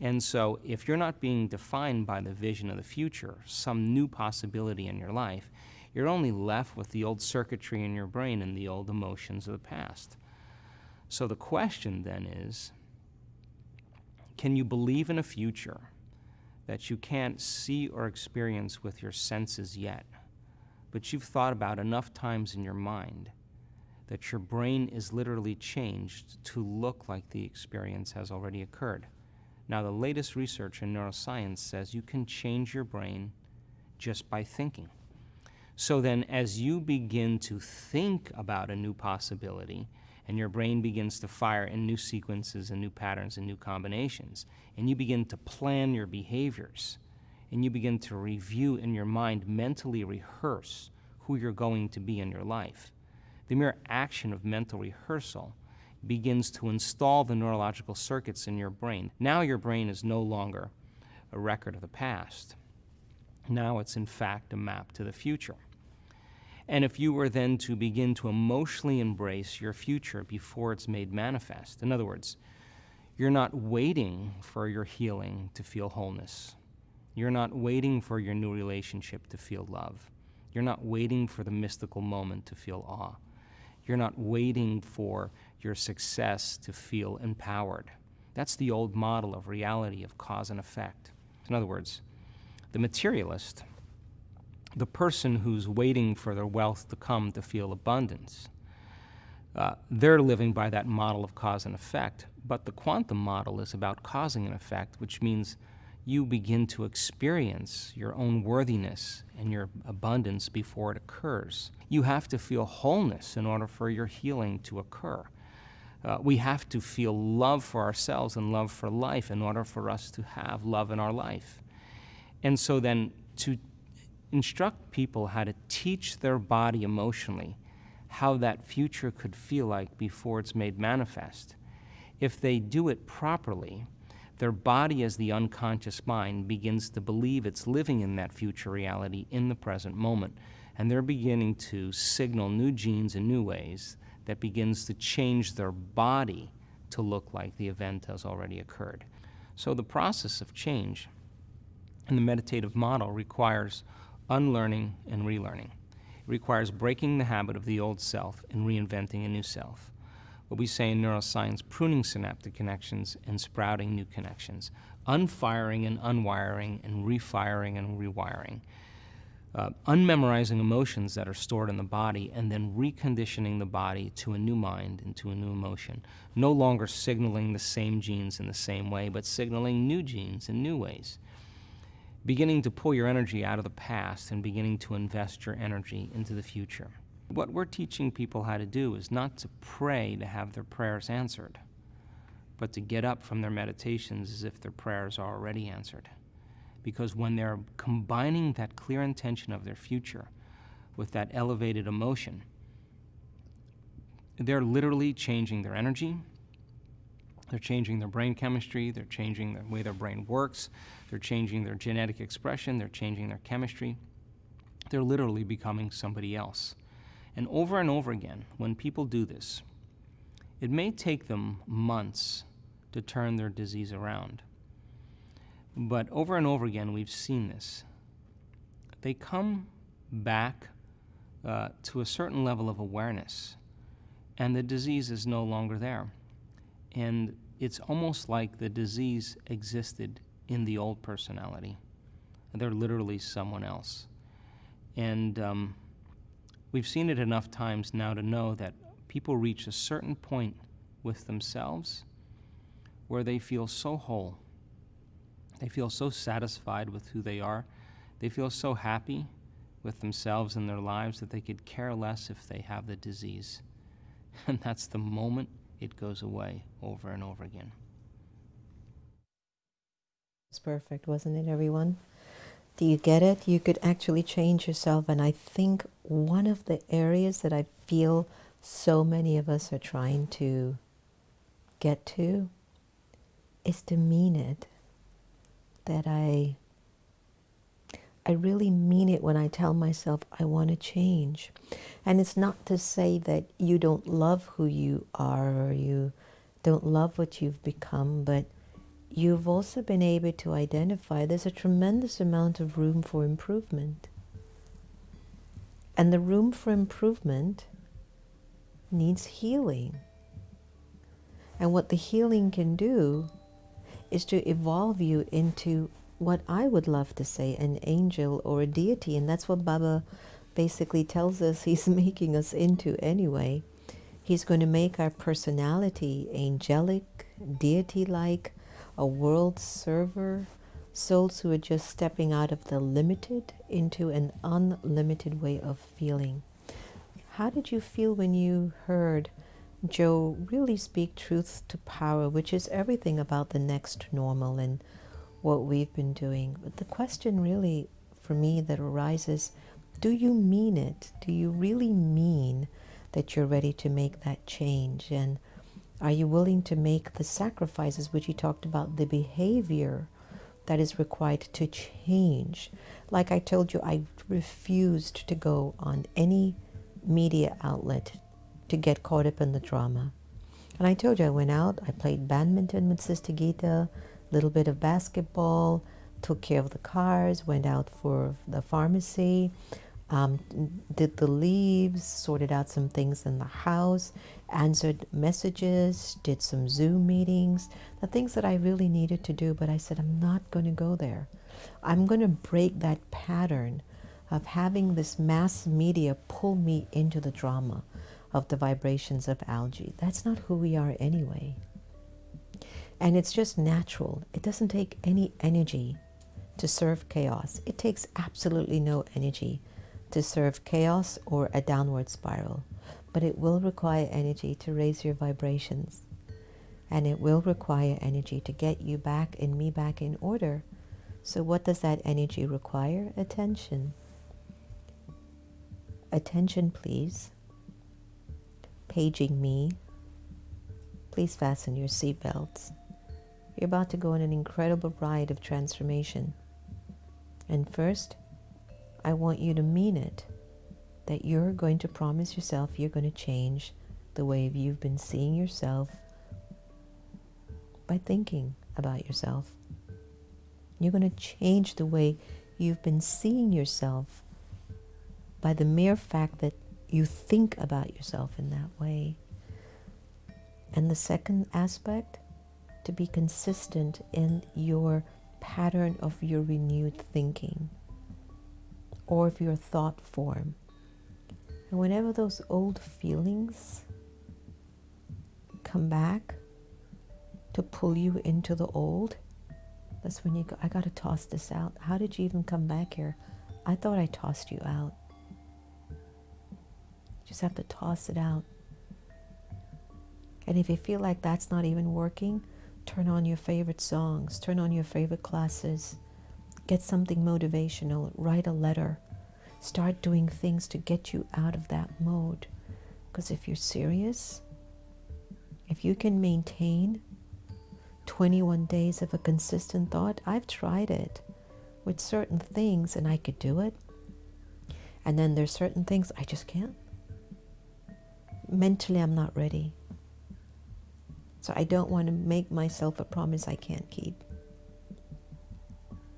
And so if you're not being defined by the vision of the future, some new possibility in your life, you're only left with the old circuitry in your brain and the old emotions of the past. So the question then is, can you believe in a future that you can't see or experience with your senses yet, but you've thought about enough times in your mind that your brain is literally changed to look like the experience has already occurred? Now, the latest research in neuroscience says you can change your brain just by thinking. So then, as you begin to think about a new possibility, and your brain begins to fire in new sequences and new patterns and new combinations, and you begin to plan your behaviors, and you begin to review in your mind, mentally rehearse who you're going to be in your life. The mere action of mental rehearsal begins to install the neurological circuits in your brain. Now your brain is no longer a record of the past. Now it's in fact a map to the future. And if you were then to begin to emotionally embrace your future before it's made manifest, in other words, you're not waiting for your healing to feel wholeness. You're not waiting for your new relationship to feel love. You're not waiting for the mystical moment to feel awe. You're not waiting for your success to feel empowered. That's the old model of reality of cause and effect. In other words, the materialist, the person who's waiting for their wealth to come to feel abundance, they're living by that model of cause and effect. But the quantum model is about causing an effect, which means you begin to experience your own worthiness and your abundance before it occurs. You have to feel wholeness in order for your healing to occur. We have to feel love for ourselves and love for life in order for us to have love in our life. And so then, to instruct people how to teach their body emotionally how that future could feel like before it's made manifest. If they do it properly, their body as the unconscious mind begins to believe it's living in that future reality in the present moment, and they're beginning to signal new genes in new ways that begins to change their body to look like the event has already occurred. So the process of change in the meditative model requires unlearning and relearning. It requires breaking the habit of the old self and reinventing a new self. What we say in neuroscience, pruning synaptic connections and sprouting new connections, unfiring and unwiring and refiring and rewiring, unmemorizing emotions that are stored in the body and then reconditioning the body to a new mind and to a new emotion, no longer signaling the same genes in the same way, but signaling new genes in new ways. Beginning to pull your energy out of the past and beginning to invest your energy into the future. What we're teaching people how to do is not to pray to have their prayers answered, but to get up from their meditations as if their prayers are already answered. Because when they're combining that clear intention of their future with that elevated emotion, they're literally changing their energy, they're changing their brain chemistry, they're changing the way their brain works, they're changing their genetic expression, they're changing their chemistry. They're literally becoming somebody else. And over again, when people do this, it may take them months to turn their disease around. But over and over again, we've seen this. They come back to a certain level of awareness, and the disease is no longer there. And it's almost like the disease existed in the old personality. They're literally someone else. And we've seen it enough times now to know that people reach a certain point with themselves where they feel so whole. They feel so satisfied with who they are. They feel so happy with themselves and their lives that they could care less if they have the disease. And that's the moment it goes away over and over again.
It's perfect, wasn't it, everyone? Do you get it? You could actually change yourself. And I think one of the areas that I feel so many of us are trying to get to is to mean it. That I really mean it when I tell myself I want to change. And it's not to say that you don't love who you are or you don't love what you've become, but you've also been able to identify there's a tremendous amount of room for improvement. And the room for improvement needs healing. And what the healing can do is to evolve you into what I would love to say, an angel or a deity. And that's what Baba basically tells us he's making us into anyway. He's going to make our personality angelic, deity-like, a world server, souls who are just stepping out of the limited into an unlimited way of feeling. How did you feel when you heard Joe really speak truth to power, which is everything about the next normal and what we've been doing? But the question really, for me, that arises, do you mean it? Do you really mean that you're ready to make that change? And are you willing to make the sacrifices, which he talked about, the behavior that is required to change? Like I told you, I refused to go on any media outlet to get caught up in the drama. And I told you, I went out, I played badminton with Sister Gita, a little bit of basketball, took care of the cars, went out for the pharmacy, did the leaves, sorted out some things in the house, answered messages, did some Zoom meetings, the things that I really needed to do. But I said, I'm not going to go there. I'm going to break that pattern of having this mass media pull me into the drama of the vibrations of algae. That's not who we are anyway. And it's just natural. It doesn't take any energy to serve chaos. It takes absolutely no energy to serve chaos or a downward spiral. But it will require energy to raise your vibrations. And it will require energy to get you back and me back in order. So what does that energy require? Attention. Attention, please. Paging me. Please fasten your seatbelts. You're about to go on an incredible ride of transformation. And first, I want you to mean it, that you're going to promise yourself you're going to change the way you've been seeing yourself by thinking about yourself. You're going to change the way you've been seeing yourself by the mere fact that you think about yourself in that way. And the second aspect, to be consistent in your pattern of your renewed thinking or of your thought form. And whenever those old feelings come back to pull you into the old, that's when you go, I got to toss this out. How did you even come back here? I thought I tossed you out. You just have to toss it out. And if you feel like that's not even working, turn on your favorite songs, turn on your favorite classes, get something motivational, write a letter, start doing things to get you out of that mode. Because if you're serious, if you can maintain 21 days of a consistent thought, I've tried it with certain things and I could do it. And then there's certain things I just can't. Mentally, I'm not ready. So I don't want to make myself a promise I can't keep.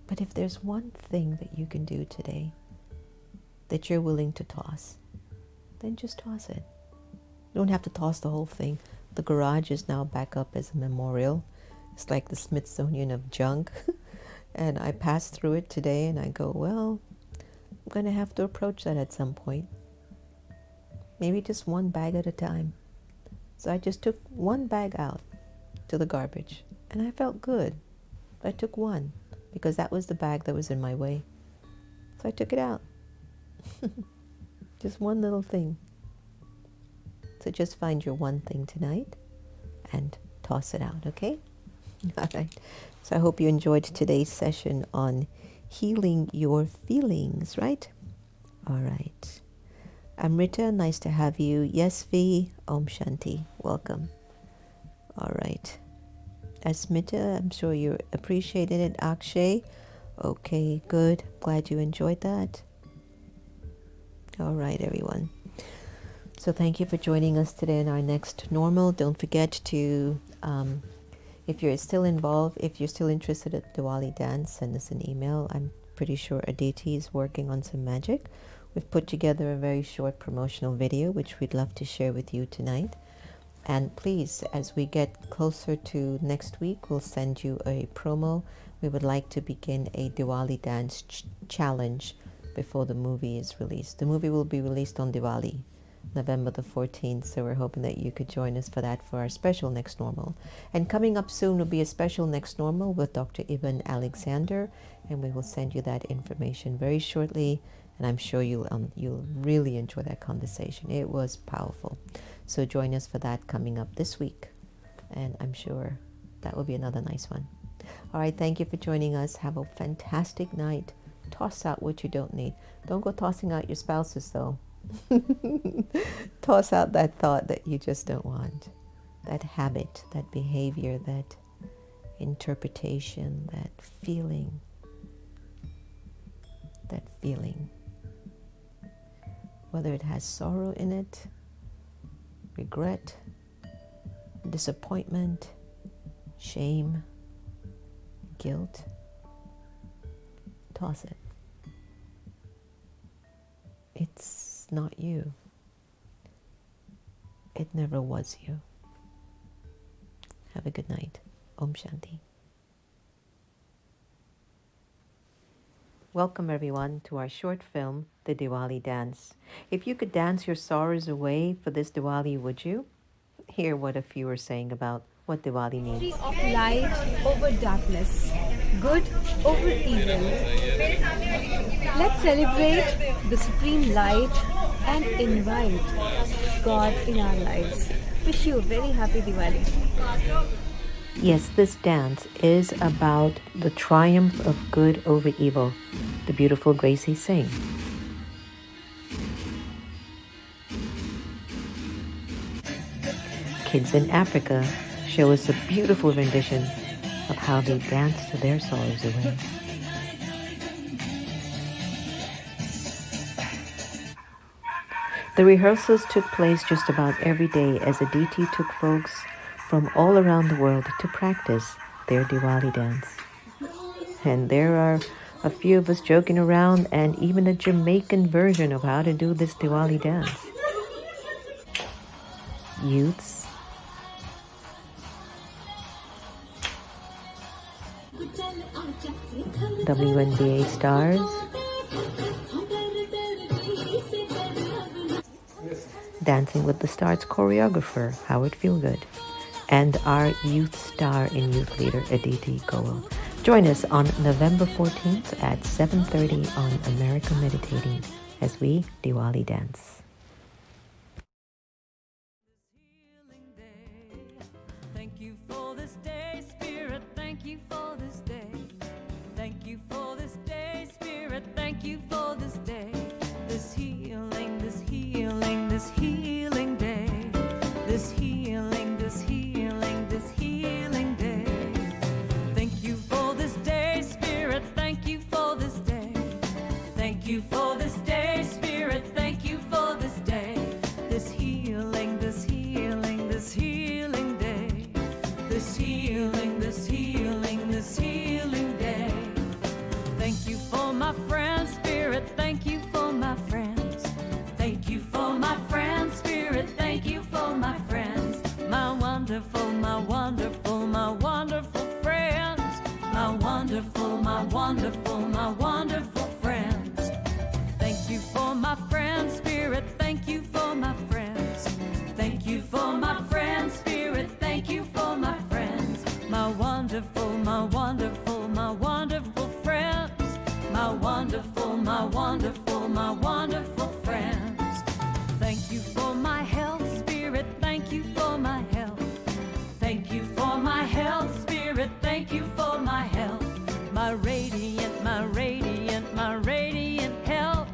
But if there's one thing that you can do today that you're willing to toss, then just toss it. You don't have to toss the whole thing. The garage is now back up as a memorial. It's like the Smithsonian of junk. And I passed through it today and I go, well, I'm going to have to approach that at some point. Maybe just one bag at a time. So I just took one bag out to the garbage and I felt good. I took one because that was the bag that was in my way. So I took it out. Just one little thing. So just find your one thing tonight and toss it out, okay? All right. So I hope you enjoyed today's session on healing your feelings, right? All right. Amrita, nice to have you. Yes, V, Om Shanti, welcome. All right. Asmita, I'm sure you appreciated it. Akshay, okay, good. Glad you enjoyed that. All right, everyone. So thank you for joining us today in our next normal. Don't forget to, if you're still involved, if you're still interested at Diwali dance, send us an email. I'm pretty sure Aditi is working on some magic. We've put together a very short promotional video, which we'd love to share with you tonight. And please, as we get closer to next week, we'll send you a promo. We would like to begin a Diwali dance challenge before the movie is released. The movie will be released on Diwali, November the 14th. So we're hoping that you could join us for that, for our special Next Normal. And coming up soon will be a special Next Normal with Dr. Ibn Alexander. And we will send you that information very shortly. And I'm sure you'll really enjoy that conversation. It was powerful. So join us for that coming up this week. And I'm sure that will be another nice one. All right, thank you for joining us. Have a fantastic night. Toss out what you don't need. Don't go tossing out your spouses, though. Toss out that thought that you just don't want. That habit, that behavior, that interpretation, that feeling. That feeling. Whether it has sorrow in it, regret, disappointment, shame, guilt, toss it. It's not you. It never was you. Have a good night. Om Shanti. Welcome everyone to our short film, The Diwali Dance. If you could dance your sorrows away for this Diwali, would you? Hear what a few are saying about what Diwali means.
Of light over darkness, good over evil. Let's celebrate the supreme light and invite God in our lives. Wish you a very happy Diwali.
Yes, this dance is about the triumph of good over evil. The beautiful Gracie sing.
kids in Africa show us a beautiful rendition of how they dance to their sorrows away. The rehearsals took place just about every day as Aditi took folks from all around the world to practice their Diwali dance. And there are a few of us joking around and even a Jamaican version of how to do this Diwali dance. Youths, WNBA stars, Dancing with the Stars choreographer Howard Feelgood, and our youth star and youth leader Aditi Goel. Join us on November 14th at 7:30 on America Meditating as we Diwali dance.
Thank you for this day, Spirit. Thank you for this day. Thank you for this day, Spirit. Thank you for this day. This healing, this healing, this healing day. This healing, this healing, this healing day. Thank you for this day, Spirit. Thank you for this day. Thank you for this day, Spirit. Thank you for this day. This healing, this healing, this healing day. This healing, this healing, this healing day. Thank you for my friends, Spirit. Thank you for my friends. Thank you for my friends, Spirit. Thank you for my friends. My wonderful, my wonderful, my wonderful friends. My wonderful, my wonderful, my wonderful friends. Thank you for my friends, Spirit. Thank you for my friends. Thank you for my friends, Spirit. Thank you for my friends. My wonderful, my wonderful, my wonderful friends. My wonderful, my wonderful, my wonderful friends. Thank you for my health, Spirit. Thank you for my health. Thank you for my health, Spirit. Thank you for my health. My radiant, my radiant, my radiant health.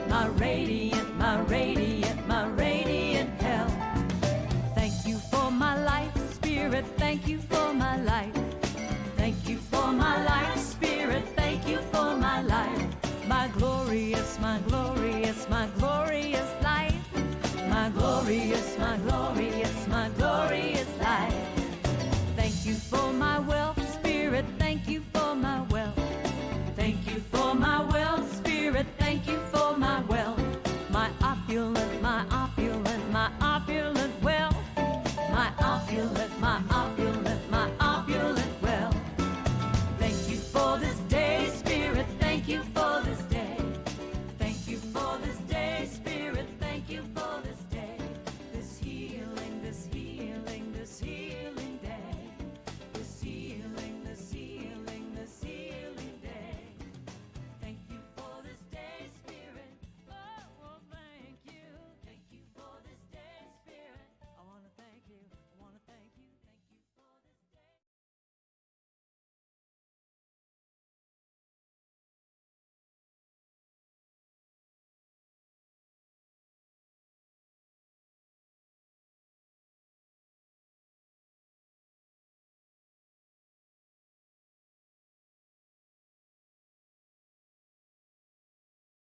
My radiant, my radiant, my radiant health. Thank you for my life, Spirit. Thank you for my life. Thank you for my life, Spirit. Thank you for my life. My glorious, my glorious, my glorious life. My glorious, my glorious, my glorious life. Thank you for my wealth, Spirit. Thank you for my wealth. Thank you for my wealth, Spirit. Thank you for my wealth. My opulent, my opulent, my opulent wealth. My opulent, my opulent.